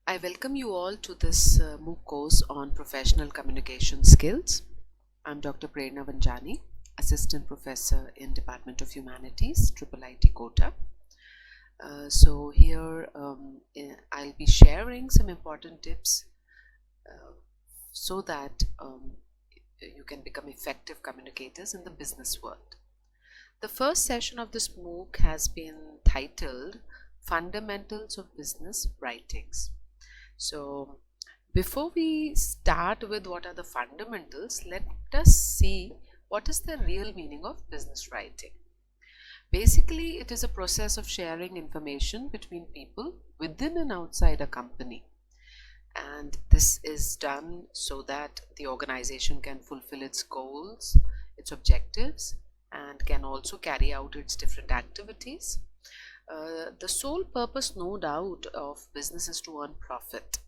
I welcome you all to this MOOC course on professional communication skills. I'm Dr. Prerna Vanjani, Assistant Professor in Department of Humanities, IIIT Kota. So here I'll be sharing some important tips so that you can become effective communicators in the business world. The first session of this MOOC has been titled Fundamentals of Business Writings. So before we start with what are the fundamentals, let us see what is the real meaning of business writing. Basically, it is a process of sharing information between people within and outside a company. And this is done so that the organization can fulfill its goals, its objectives, and can also carry out its different activities. The sole purpose, no doubt, of business is to earn profit.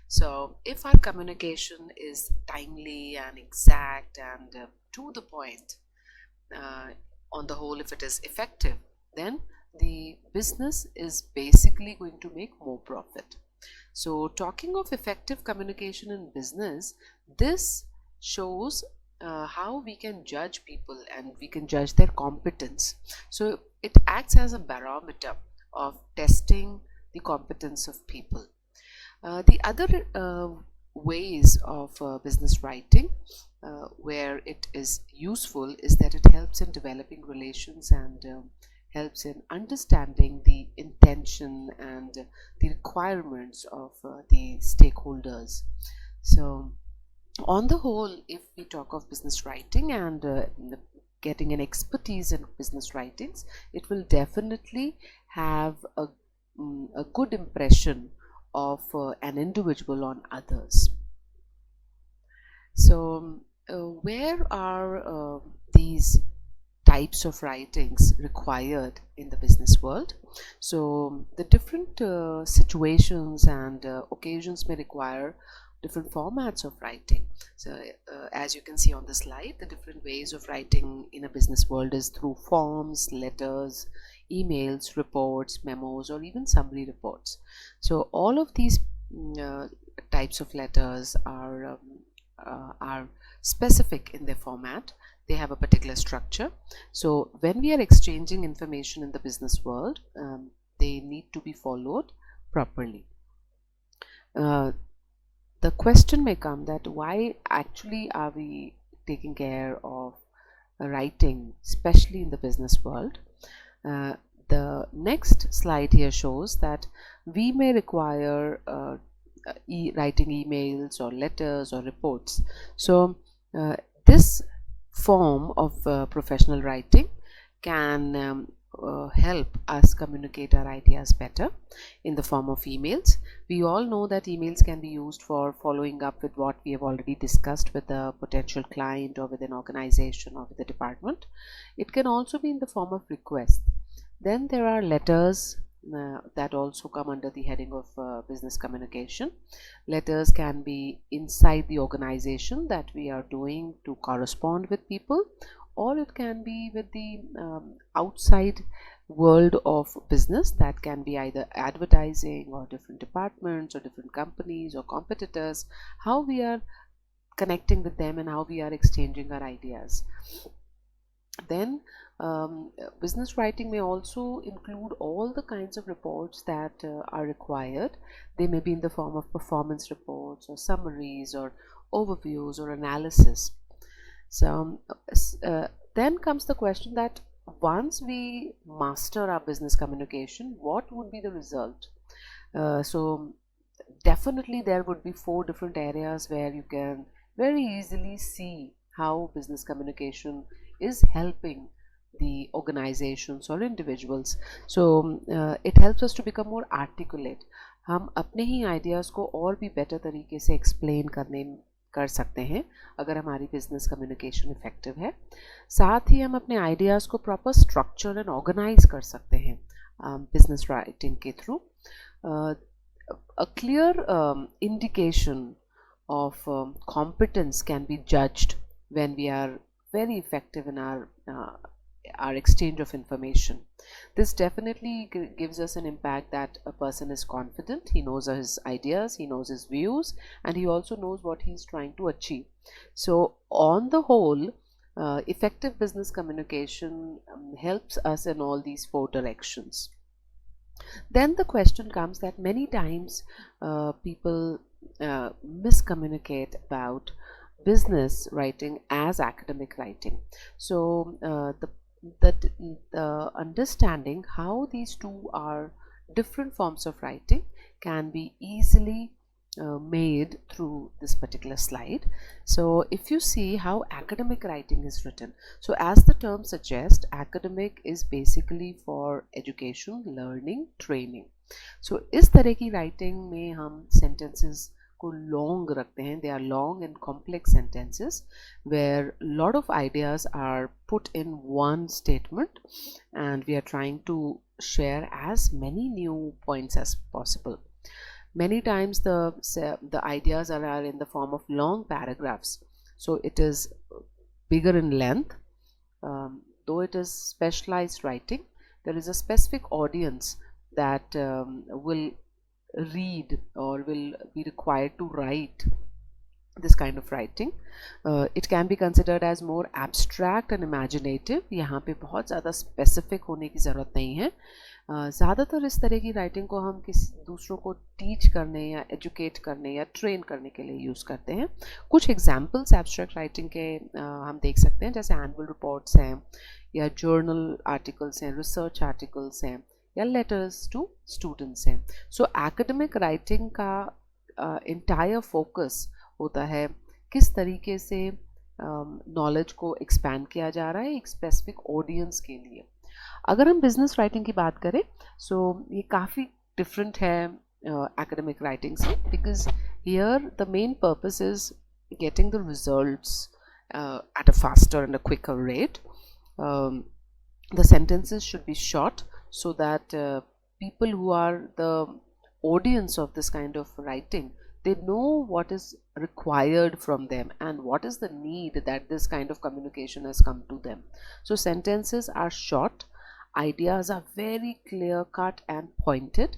So if our communication is timely and exact and to the point, on the whole, if it is effective, then the business is basically going to make more profit. So talking of effective communication in business, this shows how we can judge people and we can judge their competence. So it acts as a barometer of testing the competence of people. The other ways of business writing where it is useful is that it helps in developing relations and helps in understanding the intention and the requirements of the stakeholders. So on the whole, if we talk of business writing and getting an expertise in business writings, it will definitely have a good impression of an individual on others. So where are these types of writings required in the business world? So the different situations and occasions may require different formats of writing. So as you can see on the slide, the different ways of writing in a business world is through forms, letters, emails, reports, memos, or even summary reports. So all of these types of letters are specific in their format. They have a particular structure. So when we are exchanging information in the business world, they need to be followed properly. The question may come that why actually are we taking care of writing, especially in the business world? The next slide here shows that we may require writing emails or letters or reports. So this form of professional writing can help us communicate our ideas better in the form of emails. We all know that emails can be used for following up with what we have already discussed with a potential client or with an organization or with a department. It can also be in the form of request. Then there are letters that also come under the heading of business communication. Letters can be inside the organization that we are doing to correspond with people, or it can be with the outside world of business. That can be either advertising or different departments or different companies or competitors, how we are connecting with them and how we are exchanging our ideas. Then business writing may also include all the kinds of reports that are required. They may be in the form of performance reports or summaries or overviews or analysis. So then comes the question that once we master our business communication, what would be the result? So definitely there would be 4 different areas where you can very easily see how business communication is helping the organizations or individuals. So it helps us to become more articulate. हम अपने ही ideas को और भी better तरीके से explain कर सकते हैं अगर हमारी बिजनेस कम्युनिकेशन इफेक्टिव है. साथ ही हम अपने आइडियाज़ को प्रॉपर स्ट्रक्चर एंड ऑर्गेनाइज कर सकते हैं बिजनेस राइटिंग के through. A clear indication of competence can be judged when we are very effective in our our exchange of information. This definitely gives us an impact that a person is confident, he knows his ideas, he knows his views, and he also knows what he's trying to achieve. So on the whole, effective business communication helps us in all these four directions. Then the question comes that many times people miscommunicate about business writing as academic writing. So the understanding how these two are different forms of writing can be easily made through this particular slide. So if you see how academic writing is written, so as the term suggests, academic is basically for education, learning, training. So इस तरह की writing में हम sentences को long रखते हैं. They are long and complex sentences where a lot of ideas are put in one statement, and we are trying to share as many new points as possible. Many times the ideas are in the form of long paragraphs, so it is bigger in length. Though it is specialized writing, there is a specific audience that will read or will be required to write this kind of writing. It can be considered as more abstract and imaginative. यहाँ पे बहुत ज़्यादा specific होने की ज़रूरत नहीं है. ज़्यादातर इस तरह की राइटिंग को हम किसी दूसरों को टीच करने या एजुकेट करने या ट्रेन करने के लिए यूज़ करते हैं. कुछ एग्जाम्पल्स एब्स्ट्रैक्ट राइटिंग के हम देख सकते हैं, जैसे एनुअल रिपोर्ट्स हैं या जर्नल आर्टिकल्स हैं, रिसर्च आर्टिकल्स हैं या लेटर्स टू स्टूडेंट्स हैं. सो एकेडमिक राइटिंग का इंटायर फोकस होता है किस तरीके से नॉलेज को एक्सपैंड किया जा रहा है एक स्पेसिफिक ऑडियंस के लिए. अगर हम बिजनेस राइटिंग की बात करें, सो ये काफ़ी डिफरेंट है एकेडमिक राइटिंग से, because here the main purpose is getting the results at a faster and a quicker rate. The sentences should be short so that people who are the audience of this kind of writing, they know what is required from them and what is the need that this kind of communication has come to them. So sentences are short, ideas are very clear cut and pointed.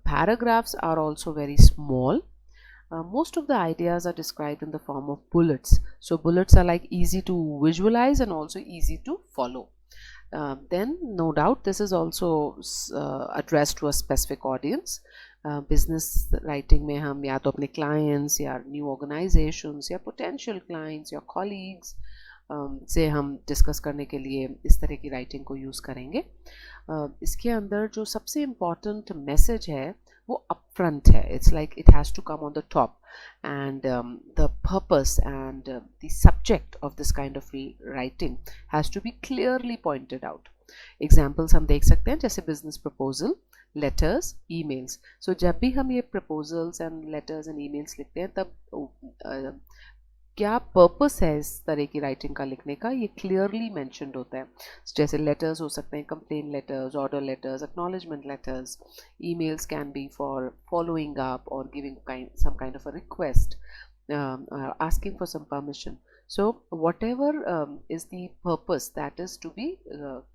Paragraphs are also very small. Most of the ideas are described in the form of bullets. So bullets are like easy to visualize and also easy to follow. Then no doubt this is also addressed to a specific audience. Business writing में हम या तो अपने clients या new organisations या potential clients या colleagues से हम डिस्कस करने के लिए इस तरह की राइटिंग को यूज़ करेंगे. इसके अंदर जो सबसे इम्पॉर्टेंट मैसेज है वो अपफ्रंट है. It's like it has to come on the top, and the purpose and the subject of this kind of writing has to be clearly pointed out. Examples हम देख सकते हैं, जैसे business proposal, letters, emails. So जब भी हम ये proposals and letters and emails लिखते हैं, तब क्या पर्पस है इस तरह की राइटिंग का लिखने का, ये क्लियरली मेंशन्ड होता है. जैसे लेटर्स हो सकते हैं complain letters, order letters, acknowledgement letters. Emails can be for following up और giving some kind of a request, asking for some permission. So whatever is the purpose, that is to be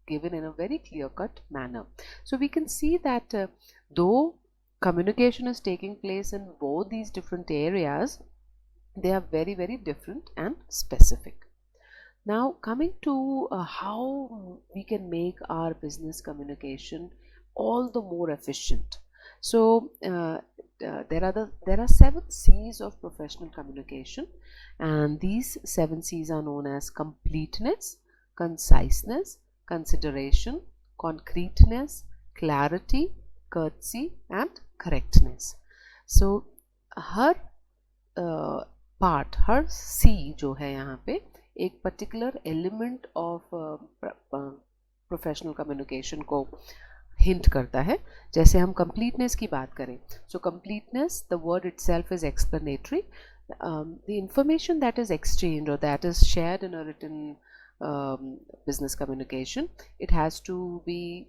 given in a very clear cut manner. So we can see that though communication is taking place in both these different areas, they are very, very different and specific. Now coming to how we can make our business communication all the more efficient. So there are 7 C's of professional communication, and these 7 C's are known as completeness, conciseness, consideration, concreteness, clarity, courtesy and correctness. So हर part, हर C जो है यहाँ पे एक particular element of professional communication को hint करता है. जैसे हम कंप्लीटनेस की बात करें, so completeness, the word itself is explanatory. The information that is exchange और that is shared in a written business communication, it has to be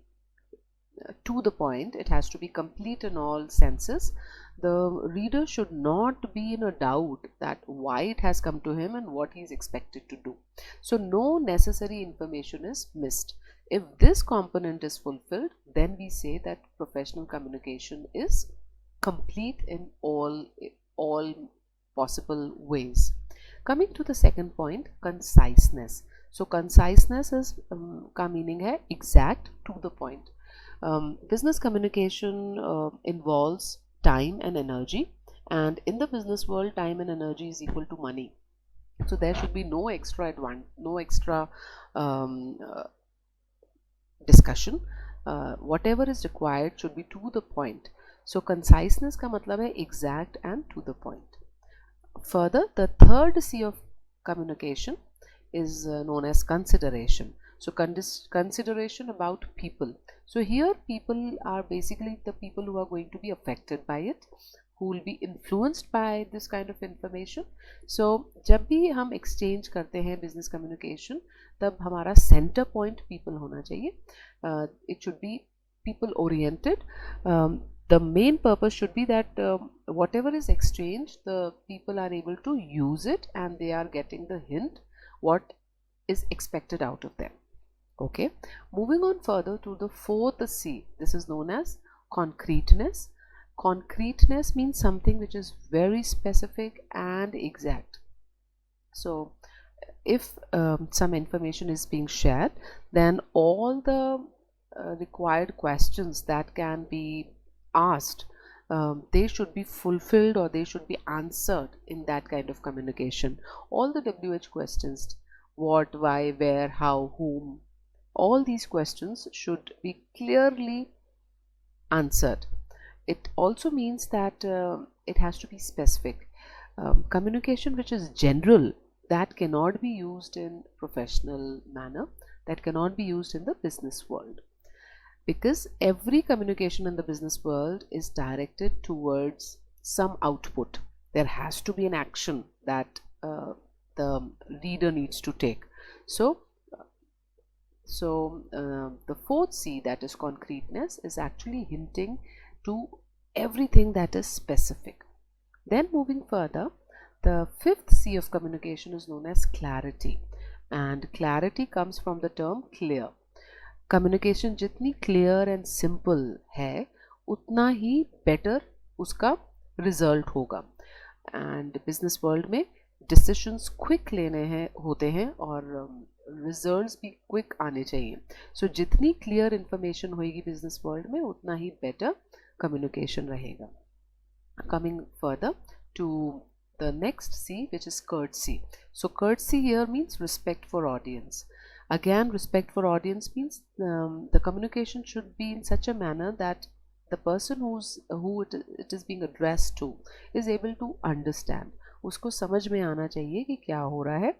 to the point, it has to be complete in all senses. The reader should not be in a doubt that why it has come to him and what he is expected to do. So no necessary information is missed. If this component is fulfilled, then we say that professional communication is complete in all possible ways. Coming to the second point, conciseness. So conciseness is का meaning है exact, to the point. Business communication involves time and energy, and in the business world, time and energy is equal to money. So there should be no extra discussion. Whatever is required should be to the point. So conciseness का मतलब है exact and to the point. Further, the third C of communication is known as consideration. So consideration about people. So here people are basically the people who are going to be affected by it, who will be influenced by this kind of information. So जब भी हम exchange करते हैं business communication, तब हमारा center point people होना चाहिए. It should be people oriented. The main purpose should be that whatever is exchanged, the people are able to use it and they are getting the hint what is expected out of them. Okay, moving on further to the fourth C. This is known as concreteness. Concreteness means something which is very specific and exact. So if some information is being shared, then all the required questions that can be asked, they should be fulfilled or they should be answered in that kind of communication. All the WH questions, what, why, where, how, whom, all these questions should be clearly answered. It also means that it has to be specific. Communication which is general, that cannot be used in professional manner, that cannot be used in the business world, because every communication in the business world is directed towards some output. There has to be an action that the reader needs to take. So the fourth C, that is concreteness, is actually hinting to everything that is specific. Then moving further, the fifth C of communication is known as clarity, and clarity comes from the term clear. Communication जितनी clear and simple है, उतना ही better उसका result होगा. And business world में decisions quick लेने हैं होते हैं और results भी quick आने चाहिए. So जितनी clear information होगी business world में, उतना ही better communication रहेगा. Coming further to the next C, which is courtesy. So courtesy here means respect for audience. Again, respect for audience means the communication should be in such a manner that the person who it is being addressed to is able to understand. उसको समझ में आना चाहिए कि क्या हो रहा है.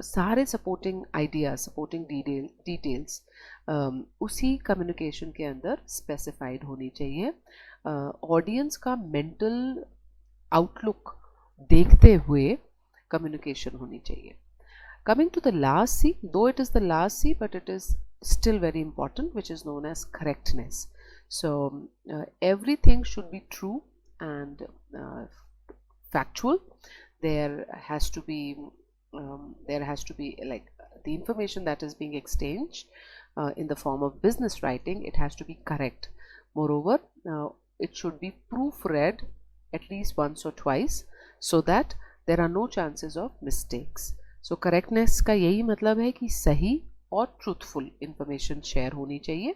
सारे supporting ideas, supporting details उसी communication के अंदर specified होनी चाहिए. Audience का mental outlook देखते हुए communication होनी चाहिए. Coming to the last C, though it is the last C, but it is still very important, which is known as correctness. So everything should be true and factual. There has to be like the information that is being exchanged in the form of business writing, it has to be correct. Moreover, it should be proofread at least once or twice so that there are no chances of mistakes. So correctness का यही मतलब है कि सही और truthful information share होनी चाहिए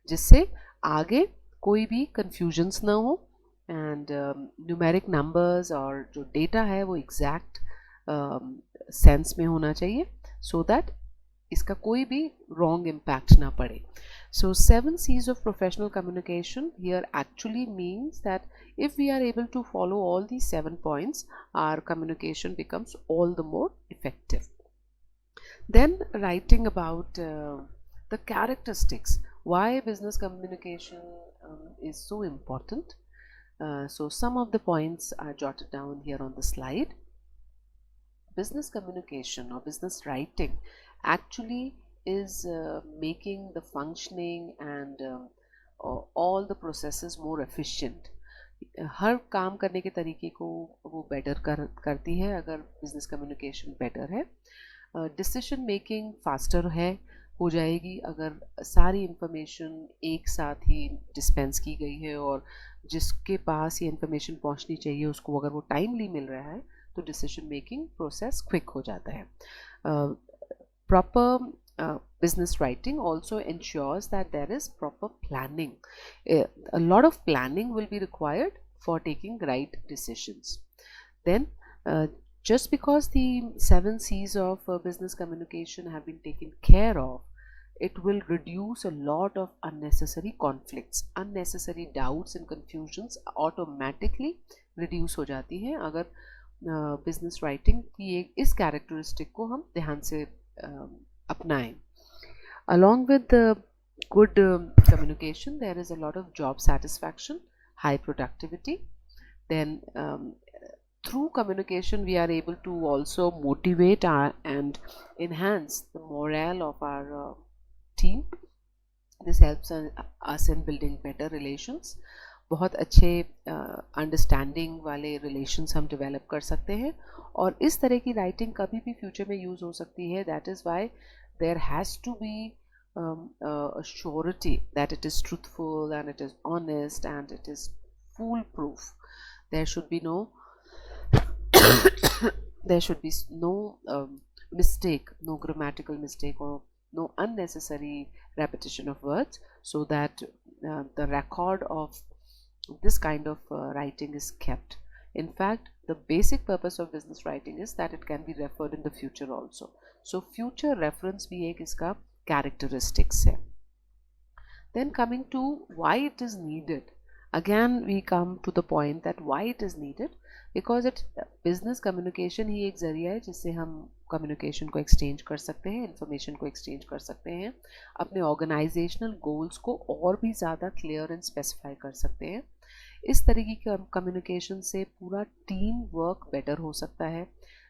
जिससे आगे कोई भी confusions ना हो and numeric numbers और जो data है वो exact sense में होना चाहिए so that इसका कोई भी wrong impact ना पड़े. So 7 C's of professional communication here actually means that if we are able to follow all these 7 points, our communication becomes all the more effective. Then writing about the characteristics, why business communication is so important. So some of the points are jotted down here on the slide. Business communication or business writing actually is making the functioning and all the processes more efficient. हर काम करने के तरीके को वो better करती है अगर business communication better है. डिसीजन मेकिंग फास्टर है हो जाएगी अगर सारी इंफॉर्मेशन एक साथ ही डिस्पेंस की गई है और जिसके पास ये इंफॉर्मेशन पहुंचनी चाहिए उसको अगर वो टाइमली मिल रहा है तो डिसीजन मेकिंग प्रोसेस क्विक हो जाता है. Proper business writing also ensures that there is proper planning. A lot of planning will be required for taking right decisions. Then just because the 7 C's of business communication have been taken care of, it will reduce a lot of unnecessary conflicts, unnecessary doubts and confusions automatically reduce हो जाती हैं अगर business writing की इस characteristic को हम ध्यान से अपनाएं. Along with the good communication, there is a lot of job satisfaction, high productivity. Then through communication, we are able to also motivate and enhance the morale of our team. This helps us in building better relations. बहुत अच्छे understanding वाले relations हम develop कर सकते हैं और इस तरह की राइटिंग कभी भी फ्यूचर में यूज़ हो सकती है. That is why there has to be a surety that it is truthful and it is honest and it is foolproof. There should be no mistake, no grammatical mistake or no unnecessary repetition of words, so that the record of this kind of writing is kept. In fact, the basic purpose of business writing is that it can be referred in the future also. So future reference भी एक इसका characteristics है. Then coming to why it is needed. Again we come to the point that why it is needed, because it business communication ही एक जरिया है जिससे हम communication को exchange कर सकते हैं, information को exchange कर सकते हैं, अपने organizational goals को और भी ज़्यादा clear and specify कर सकते हैं. इस तरीके की communication से पूरा team work better हो सकता है.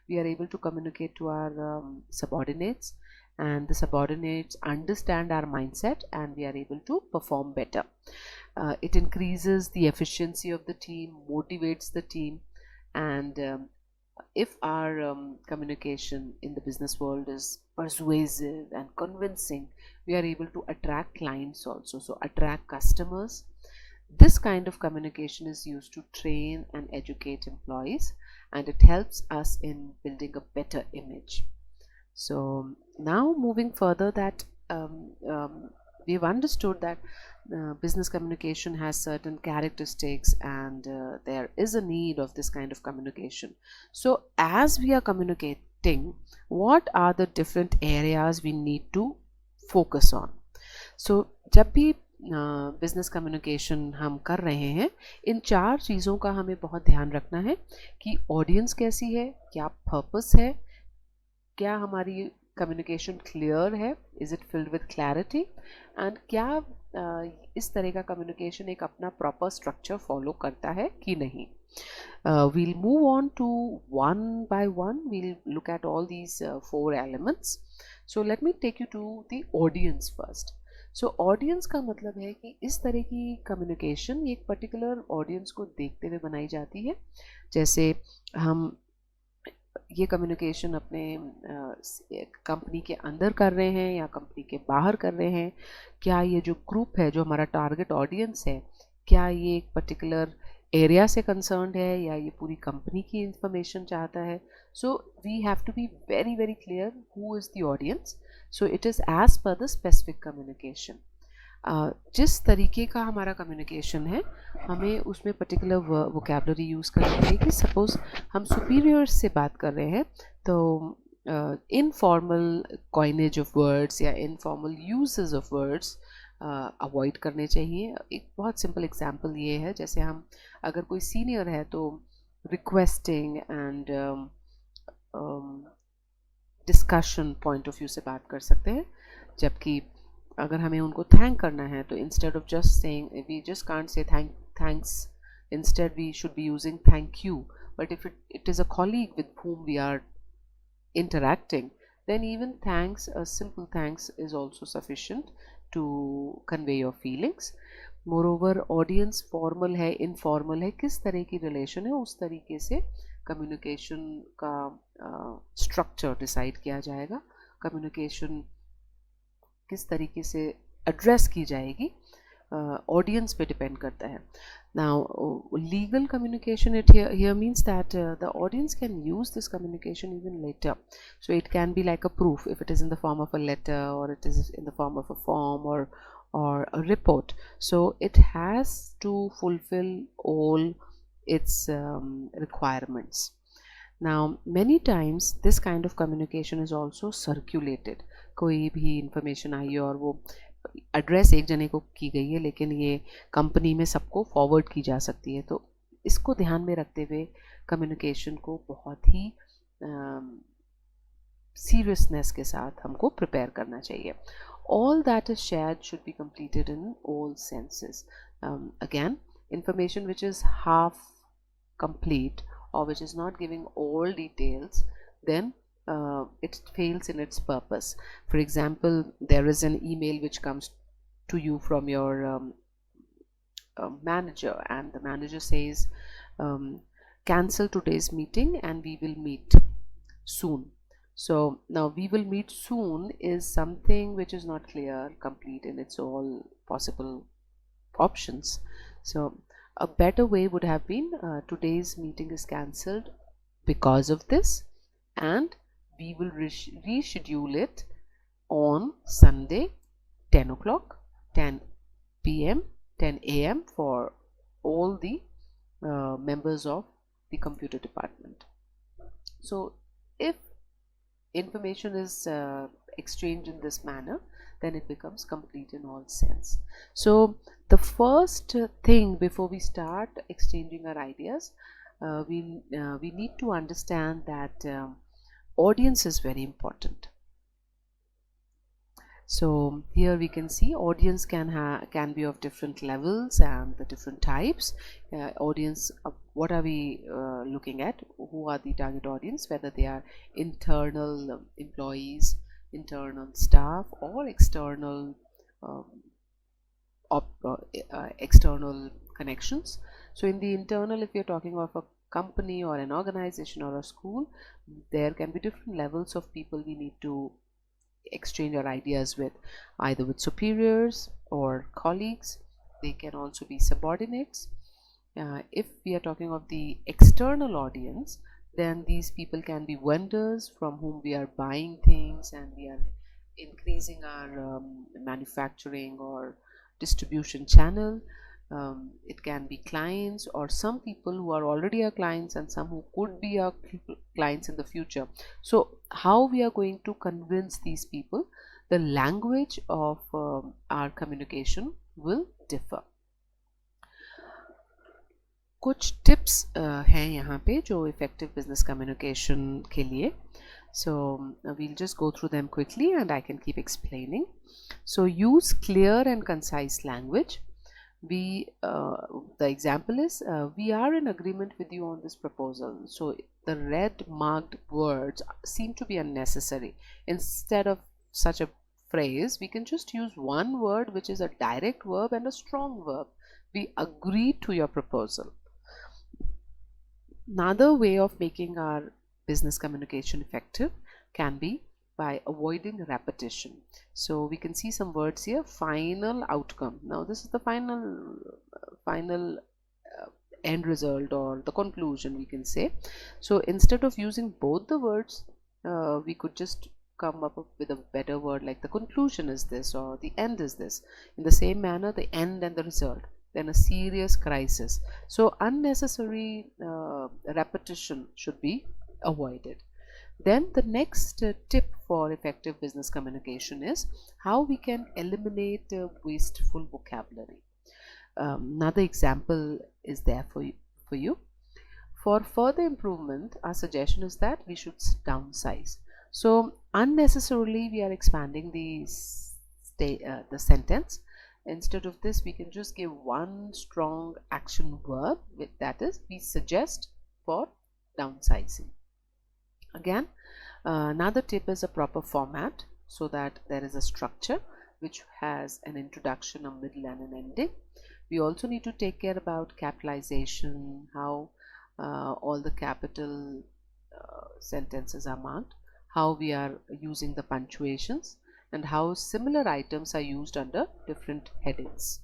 We are able to communicate to our subordinates, and the subordinates understand our mindset and we are able to perform better. It increases the efficiency of the team, motivates the team, and if our communication in the business world is persuasive and convincing, we are able to attract clients also, so attract customers. This kind of communication is used to train and educate employees, and it helps us in building a better image. So now moving further, that we've understood that business communication has certain characteristics and there is a need of this kind of communication. So as we are communicating, what are the different areas we need to focus on? So जब भी business communication हम कर रहे हैं, इन 4 चीज़ों का हमें बहुत ध्यान रखना है कि ऑडियंस कैसी है, क्या पर्पस है, क्या हमारी कम्युनिकेशन क्लियर है, is it filled with clarity, and क्या इस तरह का कम्युनिकेशन एक अपना प्रॉपर स्ट्रक्चर फॉलो करता है कि नहीं. We'll move on to one by one. We'll look at all these 4 elements. So let me take you to the audience first. So audience का मतलब है कि इस तरह की कम्युनिकेशन एक पर्टिकुलर ऑडियंस को देखते हुए बनाई जाती है. जैसे हम ये कम्युनिकेशन अपने कंपनी के अंदर कर रहे हैं या कंपनी के बाहर कर रहे हैं, क्या ये जो ग्रुप है, जो हमारा टारगेट ऑडियंस है, क्या ये एक पर्टिकुलर एरिया से कंसर्न्ड है या ये पूरी कंपनी की इंफॉर्मेशन चाहता है. So we have to be very very clear who is the audience. So it is as per the specific communication. जिस तरीके का हमारा कम्युनिकेशन है, हमें उसमें पर्टिकुलर वोकैबलरी यूज़ करनी पड़ेगी. सपोज़ हम सुपीरियर्स से बात कर रहे हैं तो इनफॉर्मल कॉइनेज ऑफ वर्ड्स या informal uses of words avoid करने चाहिए. एक बहुत सिंपल एग्जांपल ये है, जैसे हम अगर कोई सीनियर है तो requesting and discussion point of view से बात कर सकते हैं, जबकि अगर हमें उनको थैंक करना है तो instead of just saying, we just can't say thanks, instead we should be using thank you. But if it is a colleague with whom we are interacting, then even thanks, a simple thanks is also sufficient to convey your feelings. Moreover, audience formal है, informal है, किस तरह की relation है, उस तरीके से communication का structure decide किया जाएगा. Communication किस तरीके से address की जाएगी, audience पे depend करता है. Now, legal communication, it here means that the audience can use this communication even later. So it can be like a proof if it is in the form of a letter, or it is in the form of a form, or a report. So it has to fulfill all its requirements. Now, many times this kind of communication is also circulated. कोई भी information आई है और वो address एक जने को की गई है, लेकिन ये कंपनी में सबको फॉरवर्ड की जा सकती है. तो इसको ध्यान में रखते हुए कम्युनिकेशन को बहुत ही सीरियसनेस के साथ हमको प्रिपेयर करना चाहिए. All that is shared should be completed in all senses. Again, information which is half complete or which is not giving all details, then it fails in its purpose. For example, there is an email which comes to you from your manager, and the manager says, cancel today's meeting and we will meet soon. So now we will meet soon is something which is not clear, complete in its all possible options. So a better way would have been, today's meeting is cancelled because of this, and we will reschedule it on Sunday 10 o'clock, 10 p.m., 10 a.m. for all the members of the computer department. So if information is exchanged in this manner, then it becomes complete in all sense. So the first thing before we start exchanging our ideas, we need to understand that audience is very important. So here we can see audience can be of different levels and the different types. Audience, what are we looking at? Who are the target audience? Whether they are internal employees, internal staff, or external external connections. So in the internal, if you're talking of a company or an organization or a school, there can be different levels of people we need to exchange our ideas with, either with superiors or colleagues. They can also be subordinates. If we are talking of the external audience, then these people can be vendors from whom we are buying things and we are increasing our manufacturing or distribution channel. It can be clients or some people who are already our clients and some who could be our clients in the future. So how we are going to convince these people, the language of our communication will differ. कुछ tips हैं यहाँ पे जो effective business communication के लिए. So we'll just go through them quickly and I can keep explaining. So use clear and concise language. The example is, we are in agreement with you on this proposal. So the red marked words seem to be unnecessary. Instead of such a phrase, we can just use one word which is a direct verb and a strong verb. We agree to your proposal. Another way of making our business communication effective can be by avoiding repetition. So we can see some words here. Final outcome. Now this is the final end result or the conclusion, we can say. So instead of using both the words, we could just come up with a better word like the conclusion is this or the end is this. In the same manner, the end and the result, then a serious crisis. So unnecessary repetition should be avoided. Then the next tip for effective business communication is how we can eliminate wasteful vocabulary. Another example is there for you. For further improvement, our suggestion is that we should downsize. So unnecessarily we are expanding the sentence. Instead of this, we can just give one strong action verb, that is, we suggest for downsizing. Again, Another tip is a proper format, so that there is a structure which has an introduction, a middle and an ending. We also need to take care about capitalization, how all the capital sentences are marked, how we are using the punctuations, and how similar items are used under different headings.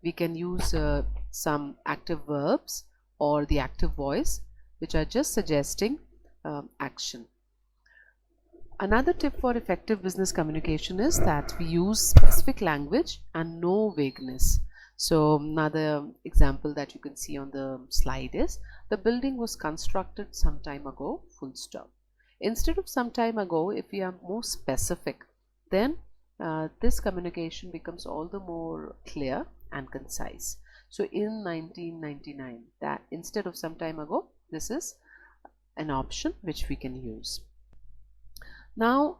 We can use some active verbs or the active voice, which are just suggesting action. Another tip for effective business communication is that we use specific language and no vagueness. So another example that you can see on the slide is, the building was constructed some time ago, full stop. Instead of some time ago, if we are more specific, then this communication becomes all the more clear and concise. So in 1999, that instead of some time ago, this is an option which we can use. Now,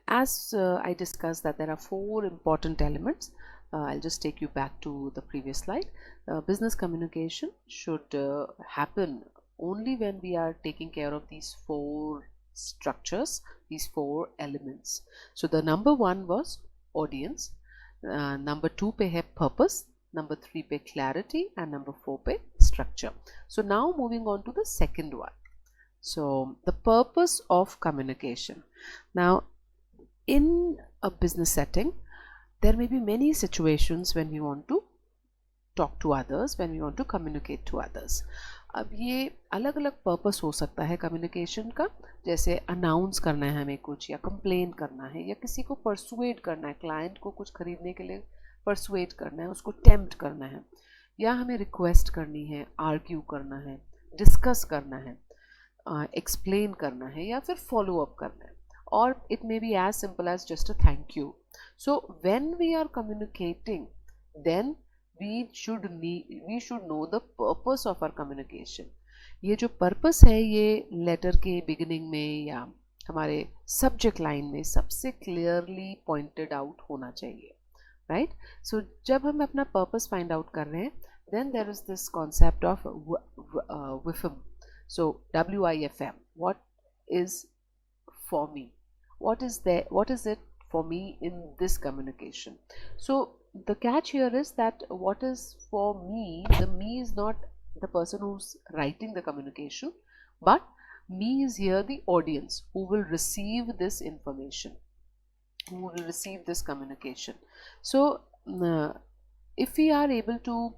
as I discussed that there are 4 important elements, I'll just take you back to the previous slide. Business communication should happen only when we are taking care of these 4 structures, these 4 elements. So the number 1 was audience, number 2 पे है purpose, number 3 पे clarity, and number 4 पे structure. So now moving on to the second one. So the purpose of communication. Now in a business setting, there may be many situations when we want to talk to others, when we want to communicate to others. अब ये अलग अलग purpose हो सकता है communication का, जैसे announce करना है हमें कुछ, या कंप्लेन करना है, या किसी को परसुएड करना है, क्लाइंट को कुछ खरीदने के लिए परसुएड करना है, उसको टेम्प्ट करना है, या हमें रिक्वेस्ट करनी है, आर्ग्यू करना है, डिस्कस करना है, एक्सप्लेन करना है, या फिर फॉलो अप करना है, or it may be as simple as just a thank you. So when we are communicating, then we should know the purpose of our communication. ये जो purpose है, ये letter के beginning में या हमारे subject line में सबसे clearly pointed out होना चाहिए, right? So जब हम अपना purpose find out कर रहे हैं, then there is this concept of WIFM. So WIFM, what is for me? What is it for me in this communication? So the catch here is that what is for me, the me is not the person who's writing the communication, but me is here the audience who will receive this information, who will receive this communication. So if we are able to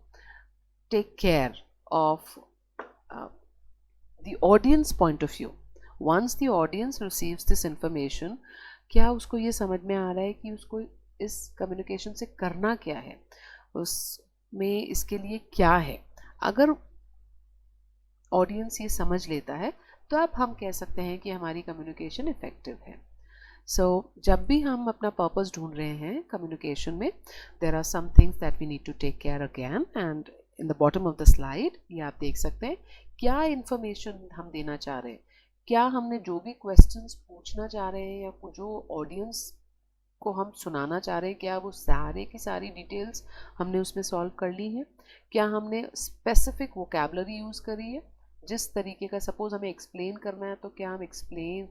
take care of the audience point of view, once the audience receives this information, क्या उसको ये समझ में आ रहा है कि उसको इस कम्युनिकेशन से करना क्या है, उसमें इसके लिए क्या है. अगर ऑडियंस ये समझ लेता है, तो अब हम कह सकते हैं कि हमारी कम्युनिकेशन इफेक्टिव है. सो जब भी हम अपना पर्पस ढूंढ रहे हैं कम्युनिकेशन में, there are some things that we need to take care again, and in the bottom of the slide ये आप देख सकते हैं क्या इन्फॉर्मेशन हम देना चाह रहे हैं, क्या हमने जो भी क्वेश्चंस पूछना चाह रहे हैं या जो ऑडियंस को हम सुनाना चाह रहे हैं, क्या वो सारे की सारी डिटेल्स हमने उसमें सॉल्व कर ली हैं, क्या हमने स्पेसिफिक वोकैबुलरी यूज़ करी है, जिस तरीके का सपोज हमें एक्सप्लेन करना है तो क्या हम एक्सप्लेन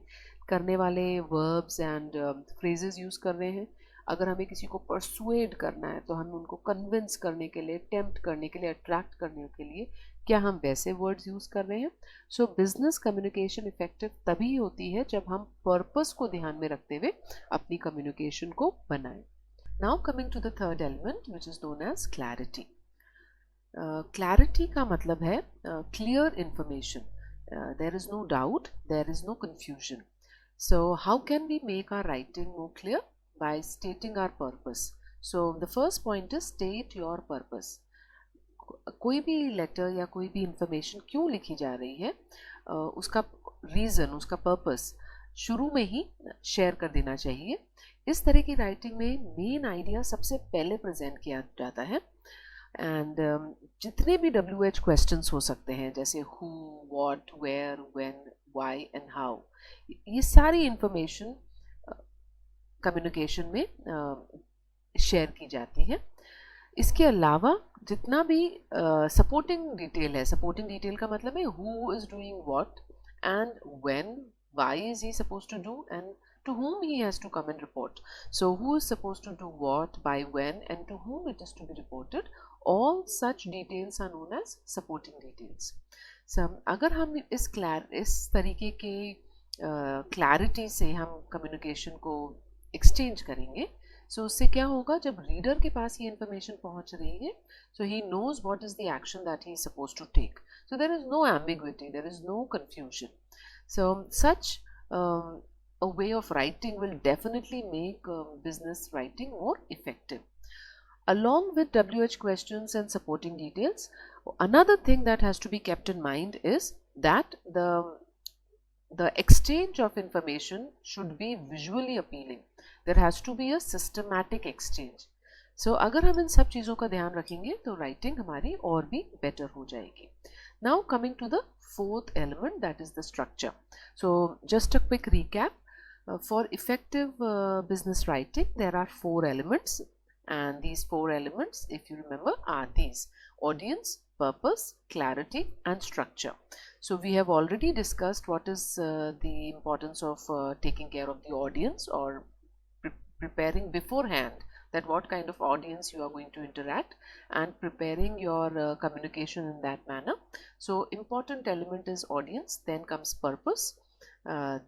करने वाले वर्ब्स एंड फ्रेजेस यूज़ कर रहे हैं, अगर हमें किसी को परसुएड करना है तो हम उनको कन्विंस करने के लिए, टेम्प्ट करने के लिए, अट्रैक्ट करने के लिए क्या हम वैसे वर्ड्स यूज़ कर रहे हैं. सो बिजनेस कम्युनिकेशन इफेक्टिव तभी होती है जब हम पर्पस को ध्यान में रखते हुए अपनी कम्युनिकेशन को बनाएं. Now coming to the third element which is known as clarity. Clarity का मतलब है clear information. There is no doubt, there is no confusion. So how can we make our writing more clear? By stating our purpose. So the first point is state your purpose. कोई भी letter या कोई भी information क्यों लिखी जा रही है, उसका रीज़न, उसका पर्पस शुरू में ही शेयर कर देना चाहिए. इस तरह की राइटिंग में मेन आइडिया सबसे पहले प्रेजेंट किया जाता है. एंड जितने भी WH क्वेश्चंस हो सकते हैं, जैसे who, what, where, when, why and how, ये सारी इंफॉर्मेशन कम्युनिकेशन में शेयर की जाती है. इसके अलावा जितना भी सपोर्टिंग डिटेल है, सपोर्टिंग डिटेल का मतलब है who is doing what and when why is he supposed to do, and to whom he has to come and report. So who is supposed to do what, by when, and to whom it is to be reported. All such details are known as supporting details. So अगर हम इस तरीके के clarity से हम communication को exchange करेंगे, सो उससे क्या होगा, जब रीडर के पास ये इन्फॉर्मेशन पहुंच रही है, so he knows what is the action that he is suppose to take. So there is no ambiguity, there is no confusion. So such a way of writing will definitely make business writing more effective. Along with WH questions and supporting details, another thing that has to be kept in mind is that the exchange of information should be visually appealing. There has to be a systematic exchange. So अगर हम इन सब चीज़ों का ध्यान रखेंगे तो writing हमारी और भी better हो जाएगी. Now coming to the fourth element, that is the structure. So just a quick recap. For effective business writing, there are 4 elements, and these 4 elements, if you remember, are these: audience, purpose, clarity, and structure. So we have already discussed what is the importance of taking care of the audience, or preparing beforehand that what kind of audience you are going to interact, and preparing your communication in that manner. So important element is audience, then comes purpose,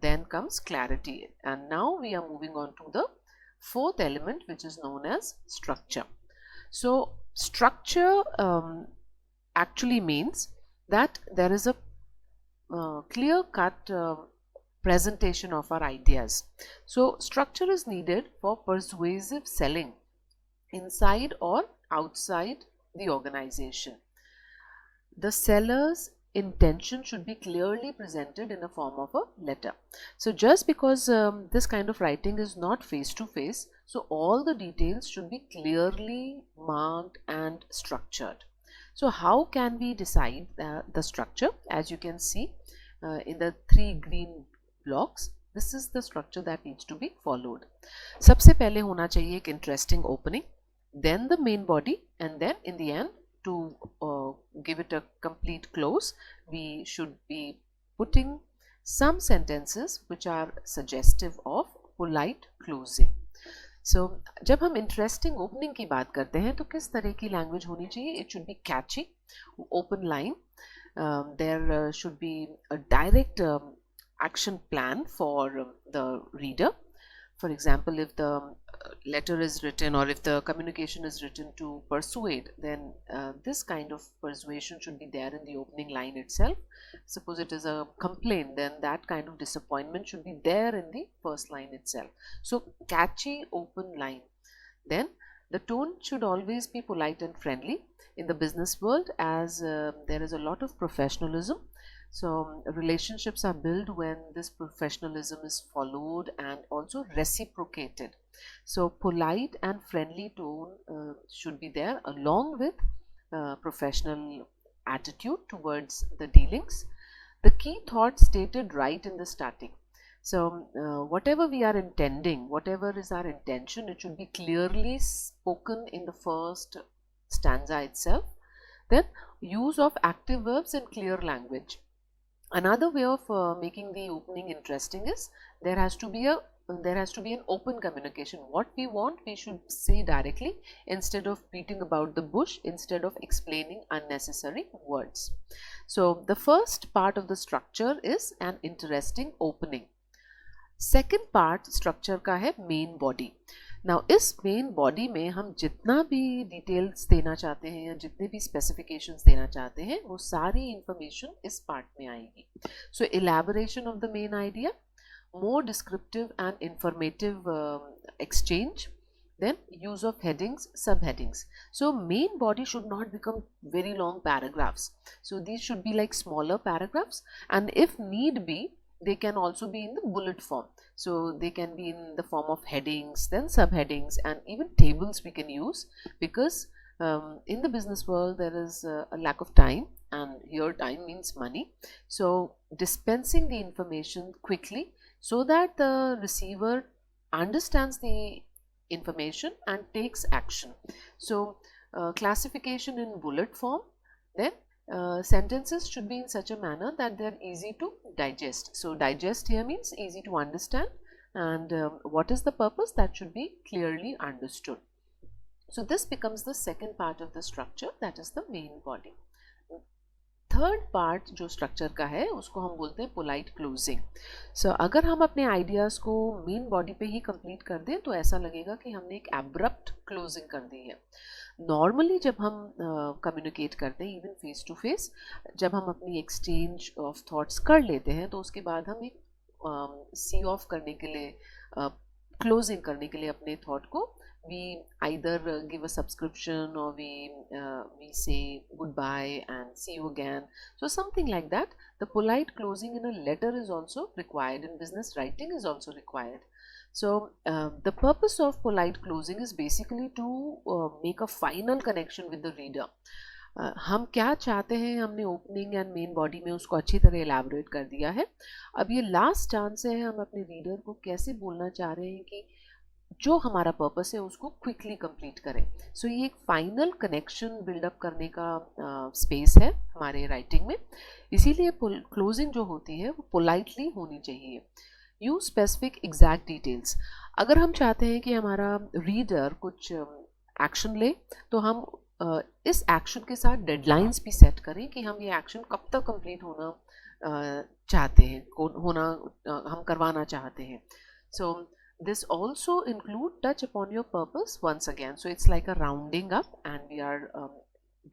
then comes clarity, and now we are moving on to the fourth element, which is known as structure. So structure actually means that there is a clear cut presentation of our ideas. So structure is needed for persuasive selling inside or outside the organization. The seller's intention should be clearly presented in a form of a letter. So just because this kind of writing is not face to face, so all the details should be clearly marked and structured. So how can we decide the structure? As you can see in the 3 green blocks, this is the structure that needs to be followed. सबसे पहले होना चाहिए एक interesting opening, then the main body, and then in the end, to give it a complete close, we should be putting some sentences which are suggestive of polite closing. So जब हम interesting opening की बात करते हैं तो किस तरह की language होनी चाहिए? It should be catchy, open line. There should be a direct action plan for the reader. For example, if the letter is written, or if the communication is written to persuade, then this kind of persuasion should be there in the opening line itself. Suppose it is a complaint, then that kind of disappointment should be there in the first line itself. So catchy, open line. Then the tone should always be polite and friendly. In the business world, as there is a lot of professionalism, so relationships are built when this professionalism is followed and also reciprocated. So polite and friendly tone should be there, along with professional attitude towards the dealings. The key thought stated right in the starting. So whatever we are intending, whatever is our intention, it should be clearly spoken in the first stanza itself. Then use of active verbs in clear language. Another way of making the opening interesting is there has to be an open communication. What we want, we should say directly, instead of beating about the bush, instead of explaining unnecessary words. So the first part of the structure is an interesting opening. Second part structure का है main body. Now इस main body में हम जितना भी details देना चाहते हैं या जितने भी स्पेसिफिकेशंस देना चाहते हैं, वो सारी इंफॉर्मेशन इस पार्ट में आएगी. So elaboration of the main idea, more descriptive and informative exchange, then use of headings, subheadings. So main body should not become very long paragraphs. So these should be like smaller paragraphs, and if need be, they can also be in the bullet form. So they can be in the form of headings, then subheadings, and even tables we can use, because in the business world there is a lack of time, and here time means money. So dispensing the information quickly so that the receiver understands the information and takes action. So classification in bullet form, then sentences should be in such a manner that they are easy to digest. So digest here means easy to understand, and what is the purpose, that should be clearly understood. So this becomes the second part of the structure, that is the main body. Third part जो structure का है उसको हम बोलते हैं polite closing. सो अगर हम अपने आइडियाज़ को मेन बॉडी पे ही कंप्लीट कर दें तो ऐसा लगेगा कि हमने एक एब्रप्ट क्लोजिंग कर दी है. नॉर्मली जब हम कम्युनिकेट करते हैं, इवन फेस टू फेस, जब हम अपनी एक्सचेंज ऑफ थॉट्स कर लेते हैं तो उसके बाद हम एक सी ऑफ करने के लिए, क्लोजिंग करने के लिए अपने थॉट को, we either give a subscription or we say goodbye and see you again. So something like that. The polite closing in a letter is also required, in business writing is also required. So the purpose of polite closing is basically to make a final connection with the reader. हम क्या चाहते हैं, हमने opening and main body में उसको अच्छी तरह elaborate कर दिया है. अब ये लास्ट चांस है, हम अपने रीडर को कैसे बोलना चाह रहे हैं कि जो हमारा पर्पस है उसको क्विकली कंप्लीट करें. सो ये एक फाइनल कनेक्शन बिल्डअप करने का स्पेस है हमारे राइटिंग में. इसीलिए क्लोजिंग जो होती है वो पोलाइटली होनी चाहिए. Use specific exact details. अगर हम चाहते हैं कि हमारा रीडर कुछ एक्शन ले तो हम इस एक्शन के साथ डेडलाइंस भी सेट करें कि हम ये एक्शन कब तक कंप्लीट होना चाहते हैं, हम करवाना चाहते हैं. सो this also include touch upon your purpose once again. So it's like a rounding up, and we are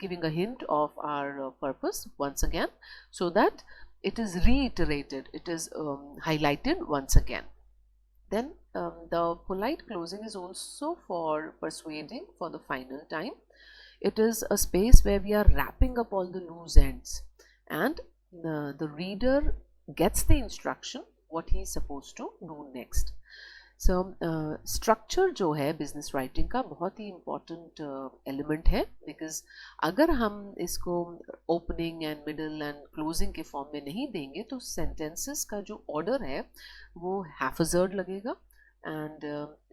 giving a hint of our purpose once again, so that it is reiterated, it is highlighted once again. Then the polite closing is also for persuading for the final time. It is a space where we are wrapping up all the loose ends, and the reader gets the instruction what he is supposed to do next. So structure जो है business writing का बहुत ही important element है, because अगर हम इसको opening and middle and closing के form में नहीं देंगे तो सेंटेंसेस का जो ऑर्डर है वो हैफजर्ड लगेगा, एंड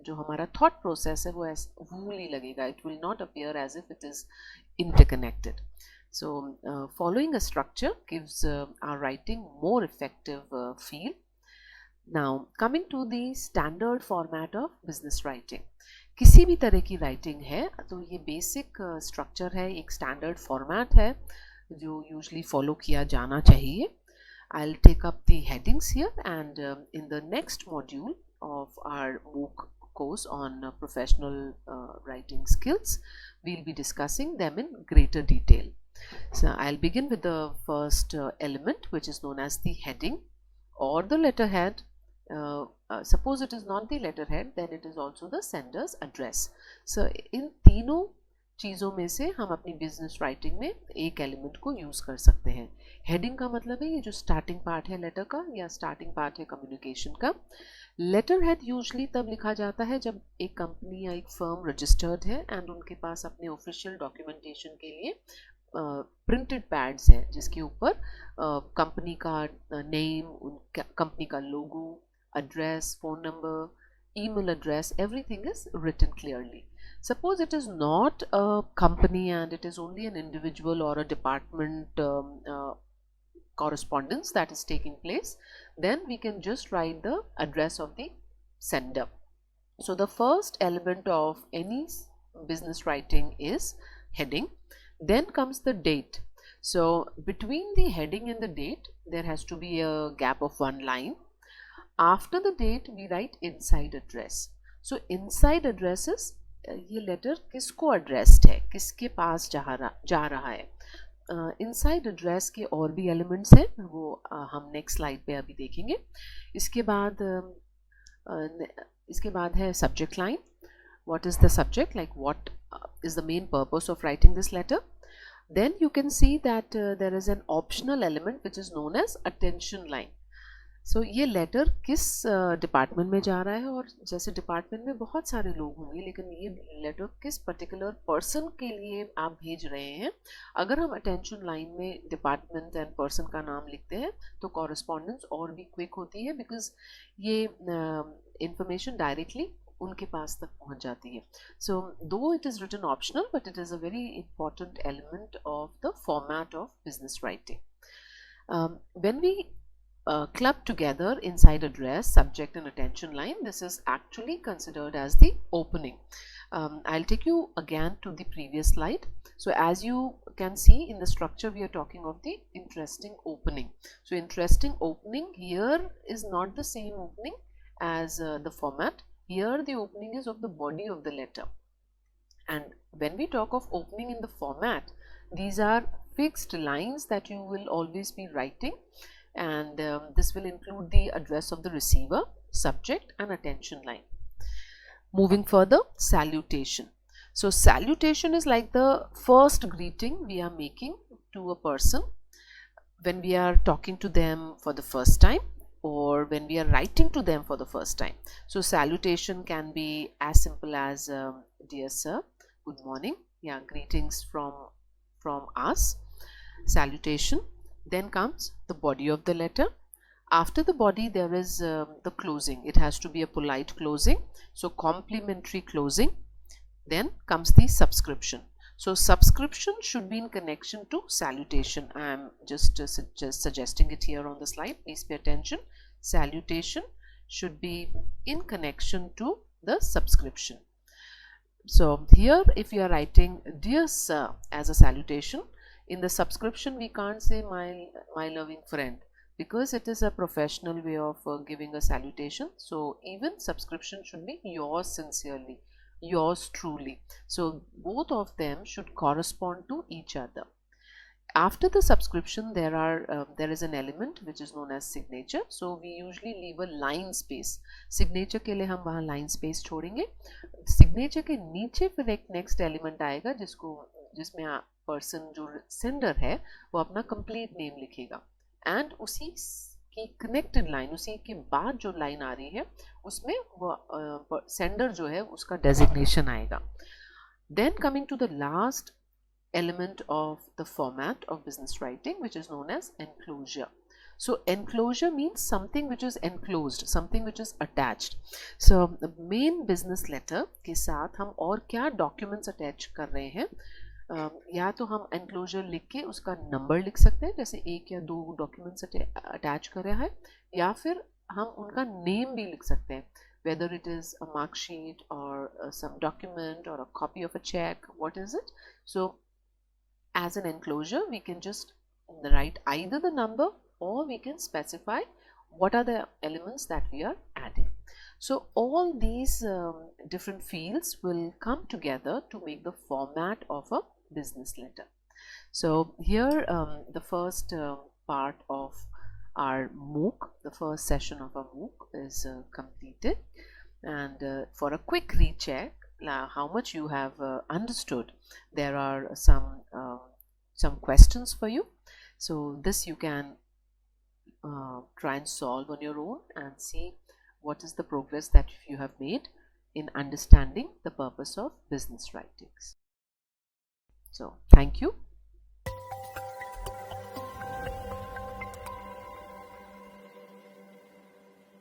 जो हमारा थॉट प्रोसेस है वो वूली लगेगा. It will not appear as if it is interconnected. So following a structure gives our writing more effective feel. Now coming to the standard format of business writing. किसी भी तरह की writing है तो ये बेसिक स्ट्रक्चर है, एक standard format है जो यूजली फॉलो किया जाना चाहिए. I'll take up the headings here, and in the next module of our MOOC course on professional writing skills, we'll be discussing them in greater detail. So I'll begin with the first element, which is known as the heading or the letterhead. Suppose it is not the letterhead, then it is also the sender's address. So इन तीनों चीज़ों में से हम अपनी business writing में एक element को use कर सकते हैं. हेडिंग का मतलब है ये जो स्टार्टिंग पार्ट है लेटर का, या स्टार्टिंग पार्ट है कम्युनिकेशन का. लेटर हेड यूजली तब लिखा जाता है जब एक कंपनी या एक फर्म रजिस्टर्ड है एंड उनके पास अपने ऑफिशियल डॉक्यूमेंटेशन के लिए प्रिंटेड पैड्स हैं जिसके ऊपर कंपनी का नेम, कंपनी का लोगो, address, phone number, email address, everything is written clearly. Suppose it is not a company and it is only an individual or a department correspondence that is taking place, then we can just write the address of the sender. So the first element of any business writing is heading. Then comes the date. So between the heading and the date there has to be a gap of one line. After the date we write inside address. So inside address is ये letter किसको addressed है, किसके पास जा रहा है. inside address के और भी elements हैं, वो हम next slide पे अभी देखेंगे. इसके बाद है subject line. What is the subject, like what is the main purpose of writing this letter. Then you can see that there is an optional element which is known as attention line. सो ये letter किस department में जा रहा है, और जैसे department में बहुत सारे लोग होंगे लेकिन ये लेटर किस पर्टिकुलर पर्सन के लिए आप भेज रहे हैं. अगर हम अटेंशन लाइन में डिपार्टमेंट एंड पर्सन का नाम लिखते हैं तो कॉरेस्पॉन्डेंस और भी क्विक होती है, बिकॉज ये इंफॉर्मेशन डायरेक्टली उनके पास तक पहुंच जाती है. So though it is written optional, but it is a very important element of the format of business writing. When we clubbed together inside address, subject and attention line. This is actually considered as the opening. I'll take you again to the previous slide. So as you can see in the structure, we are talking of the interesting opening. So interesting opening here is not the same opening as the format. Here the opening is of the body of the letter. And when we talk of opening in the format, these are fixed lines that you will always be writing, and this will include the address of the receiver, subject and attention line. Moving further, salutation. So salutation is like the first greeting we are making to a person when we are talking to them for the first time, or when we are writing to them for the first time. So salutation can be as simple as dear sir, good morning, yeah, greetings from us, salutation. Then comes the body of the letter. After the body, there is the closing. It has to be a polite closing, so complimentary closing. Then comes the subscription. So subscription should be in connection to salutation. I am just suggesting it here on the slide. Please pay attention. Salutation should be in connection to the subscription. So here, if you are writing dear sir as a salutation, in the subscription we can't say my loving friend, because it is a professional way of giving a salutation. So even subscription should be yours sincerely, yours truly. So both of them should correspond to each other. After the subscription, there is an element which is known as signature. So we usually leave a line space. Signature के लिए हम वहाँ line space छोड़ेंगे. Signature के नीचे फिर एक next element आएगा जिसमें person जो sender है वो अपना complete name लिखेगा, and उसी की connected line, उसी के बाद जो line आ रही है उसमें वो sender जो है उसका designation आएगा. Then coming to the last element of the format of business writing, which is known as enclosure. So enclosure means something which is enclosed, something which is attached. So the main business letter के साथ हम और क्या documents attach कर रहे हैं, या तो हम enclosure लिख के उसका number लिख सकते हैं, जैसे एक या दो documents attach कर रहा है, या फिर हम उनका name भी लिख सकते हैं, whether it is a mark sheet or some document or a copy of a check, what is it? So as an enclosure, we can just write either the number, or we can specify what are the elements that we are adding. So all these different fields will come together to make the format of a business letter. So here the first part of our MOOC, the first session of our MOOC is completed, and for a quick recheck how much you have understood, there are some questions for you. So this you can try and solve on your own and see what is the progress that you have made in understanding the purpose of business writings. So thank you.